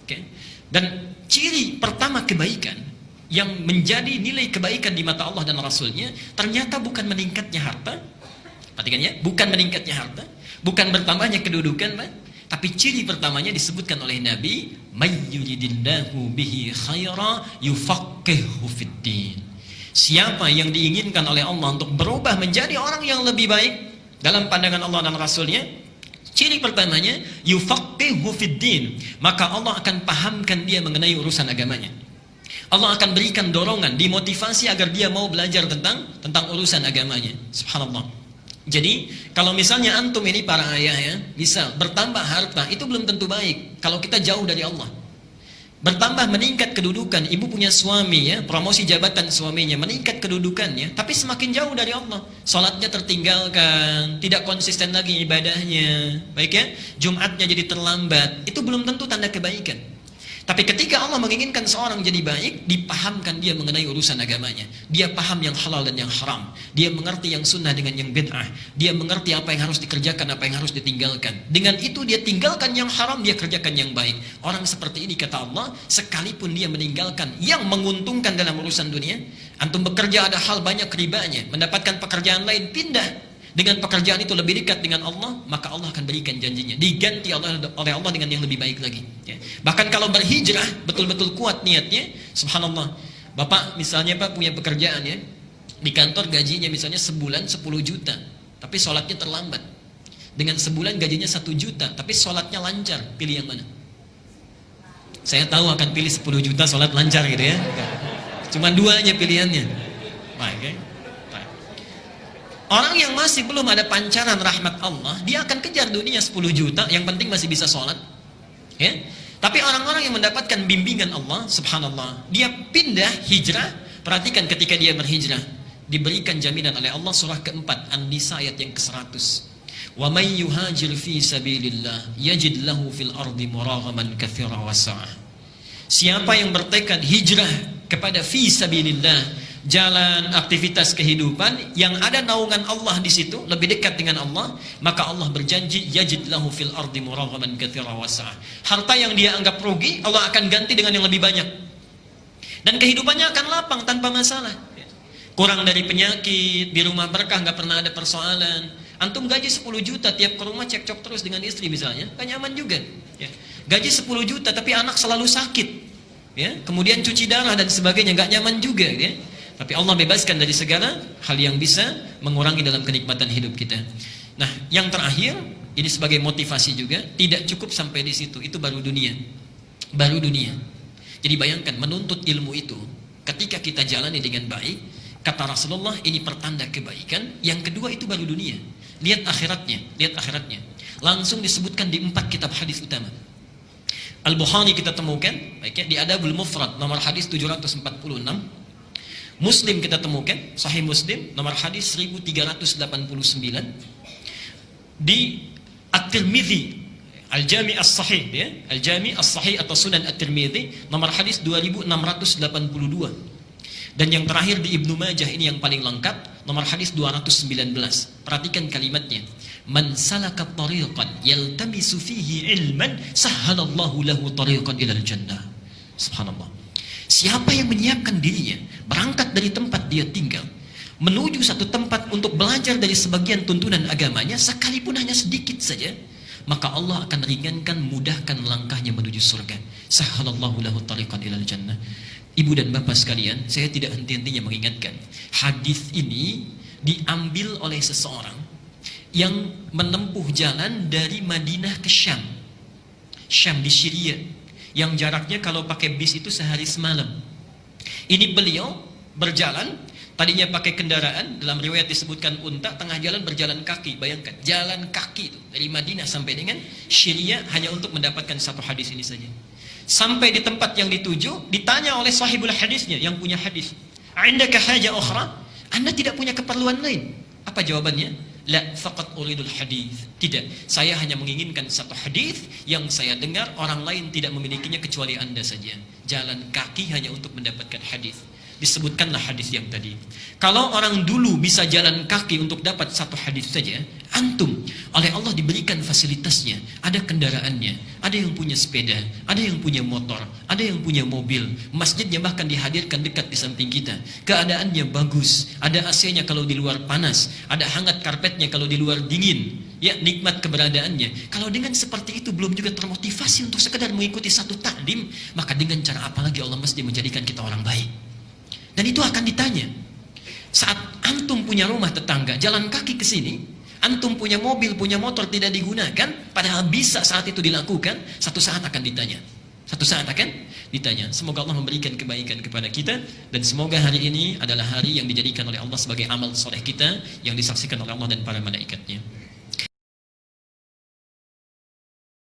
Oke. Dan ciri pertama kebaikan yang menjadi nilai kebaikan di mata Allah dan Rasulnya ternyata bukan meningkatnya harta. Perhatikan ya, bukan meningkatnya harta, bukan bertambahnya kedudukan, Pak. Tapi ciri pertamanya disebutkan oleh Nabi, may yuridillahu bihi khaira yufaqihuhu fiddin. Siapa yang diinginkan oleh Allah untuk berubah menjadi orang yang lebih baik dalam pandangan Allah dan Rasulnya, ciri pertamanya yufaqihuhu fiddin, maka Allah akan pahamkan dia mengenai urusan agamanya. Allah akan berikan dorongan, dimotivasi agar dia mau belajar tentang urusan agamanya. Subhanallah. Jadi, kalau misalnya antum ini para ayah ya, bisa bertambah harta, itu belum tentu baik kalau kita jauh dari Allah. Bertambah meningkat kedudukan, ibu punya suami ya, promosi jabatan suaminya, meningkat kedudukannya, tapi semakin jauh dari Allah. Salatnya tertinggalkan, tidak konsisten lagi ibadahnya, baik ya, Jumatnya jadi terlambat, itu belum tentu tanda kebaikan. Tapi ketika Allah menginginkan seorang jadi baik, dipahamkan dia mengenai urusan agamanya. Dia paham yang halal dan yang haram. Dia mengerti yang sunnah dengan yang bid'ah. Dia mengerti apa yang harus dikerjakan, apa yang harus ditinggalkan. Dengan itu dia tinggalkan yang haram, dia kerjakan yang baik. Orang seperti ini kata Allah, sekalipun dia meninggalkan yang menguntungkan dalam urusan dunia, antum bekerja ada hal banyak ribanya, mendapatkan pekerjaan lain, pindah. Dengan pekerjaan itu lebih dekat dengan Allah, maka Allah akan berikan janjinya. Diganti oleh Allah dengan yang lebih baik lagi. Ya. Bahkan kalau berhijrah, betul-betul kuat niatnya, subhanallah. Bapak misalnya Pak punya pekerjaan ya, di kantor gajinya misalnya sebulan 10 juta, tapi sholatnya terlambat. Dengan sebulan gajinya 1 juta, tapi sholatnya lancar, pilih yang mana? Saya tahu akan pilih 10 juta sholat lancar gitu ya. Cuma dua aja pilihannya. Baik ya. Orang yang masih belum ada pancaran rahmat Allah, dia akan kejar dunia 10 juta, yang penting masih bisa sholat. Ya? Tapi orang-orang yang mendapatkan bimbingan Allah, subhanallah, dia pindah hijrah. Perhatikan ketika dia berhijrah, diberikan jaminan oleh Allah surah keempat, An-Nisa ayat yang ke-100. Wa may yuhajir fi sabilillah yajid lahu fil ardi muraghaman katsira wa sa'ah. Siapa yang bertekad hijrah kepada fi sabilillah, jalan aktivitas kehidupan yang ada naungan Allah di situ, lebih dekat dengan Allah, maka Allah berjanji yajid lahu fil ardi muraghaman katsira wa sa'ah. Harta yang dia anggap rugi, Allah akan ganti dengan yang lebih banyak. Dan kehidupannya akan lapang tanpa masalah. Kurang dari penyakit, di rumah berkah enggak pernah ada persoalan. Antum gaji 10 juta, tiap ke rumah cekcok terus dengan istri misalnya, kan nyaman juga. Ya. Gaji 10 juta tapi anak selalu sakit. Ya, kemudian cuci darah dan sebagainya, enggak nyaman juga ya. Tapi Allah bebaskan dari segala hal yang bisa mengurangi dalam kenikmatan hidup kita. Nah, yang terakhir, ini sebagai motivasi juga, tidak cukup sampai di situ, itu baru dunia. Baru dunia. Jadi bayangkan, menuntut ilmu itu, ketika kita jalani dengan baik, kata Rasulullah, ini pertanda kebaikan. Yang kedua itu baru dunia. Lihat akhiratnya, lihat akhiratnya. Langsung disebutkan di 4 kitab hadis utama. Al-Bukhari kita temukan, baiknya di Adabul Mufrad, nomor hadis 746. Muslim kita temukan, Sahih Muslim nomor hadis 1389. Di At-Tirmidzi, Al-Jami' As-Sahih ya, Al-Jami' As-Sahih atau Sunan At-Tirmidzi nomor hadis 2682. Dan yang terakhir di Ibnu Majah, ini yang paling lengkap, nomor hadis 219. Perhatikan kalimatnya. Man salaka tariqan yaltamisu fihi ilman sahhalallahu lahu tariqan ilal jannah. Subhanallah. Siapa yang menyiapkan dirinya berangkat dari tempat dia tinggal menuju satu tempat untuk belajar dari sebagian tuntunan agamanya, sekalipun hanya sedikit saja, maka Allah akan ringankan, mudahkan langkahnya menuju surga. Sahhalallahu lahu tariqan ilal jannah. Ibu dan bapak sekalian, saya tidak henti-hentinya mengingatkan, hadis ini diambil oleh seseorang yang menempuh jalan dari Madinah ke Syam. Syam di Syria, yang jaraknya kalau pakai bis itu sehari semalam. Ini beliau berjalan, tadinya pakai kendaraan, dalam riwayat disebutkan unta, tengah jalan berjalan kaki. Bayangkan, jalan kaki itu dari Madinah sampai dengan Syria hanya untuk mendapatkan satu hadis ini saja. Sampai di tempat yang dituju, ditanya oleh sahibul hadisnya, yang punya hadis, "Indaka haja ukhra?" Anda tidak punya keperluan lain? Apa jawabannya? La faqat uridul hadis. Tidak, saya hanya menginginkan satu hadis yang saya dengar orang lain tidak memilikinya kecuali Anda saja. Jalan kaki hanya untuk mendapatkan hadis. disebutkanlah hadis yang tadi. Kalau orang dulu bisa jalan kaki untuk dapat satu hadis saja, antum oleh Allah diberikan fasilitasnya, ada kendaraannya, ada yang punya sepeda, ada yang punya motor, ada yang punya mobil, masjidnya bahkan dihadirkan dekat di samping kita, keadaannya bagus, ada AC-nya kalau di luar panas, ada hangat karpetnya kalau di luar dingin, ya nikmat keberadaannya. Kalau dengan seperti itu belum juga termotivasi untuk sekedar mengikuti satu taklim, maka dengan cara apa lagi Allah mesti menjadikan kita orang baik? Dan itu akan ditanya. Saat antum punya rumah tetangga, jalan kaki ke sini, antum punya mobil, punya motor tidak digunakan, padahal bisa saat itu dilakukan, satu saat akan ditanya. Satu saat akan ditanya. Semoga Allah memberikan kebaikan kepada kita, dan semoga hari ini adalah hari yang dijadikan oleh Allah sebagai amal soleh kita, yang disaksikan oleh Allah dan para malaikatnya.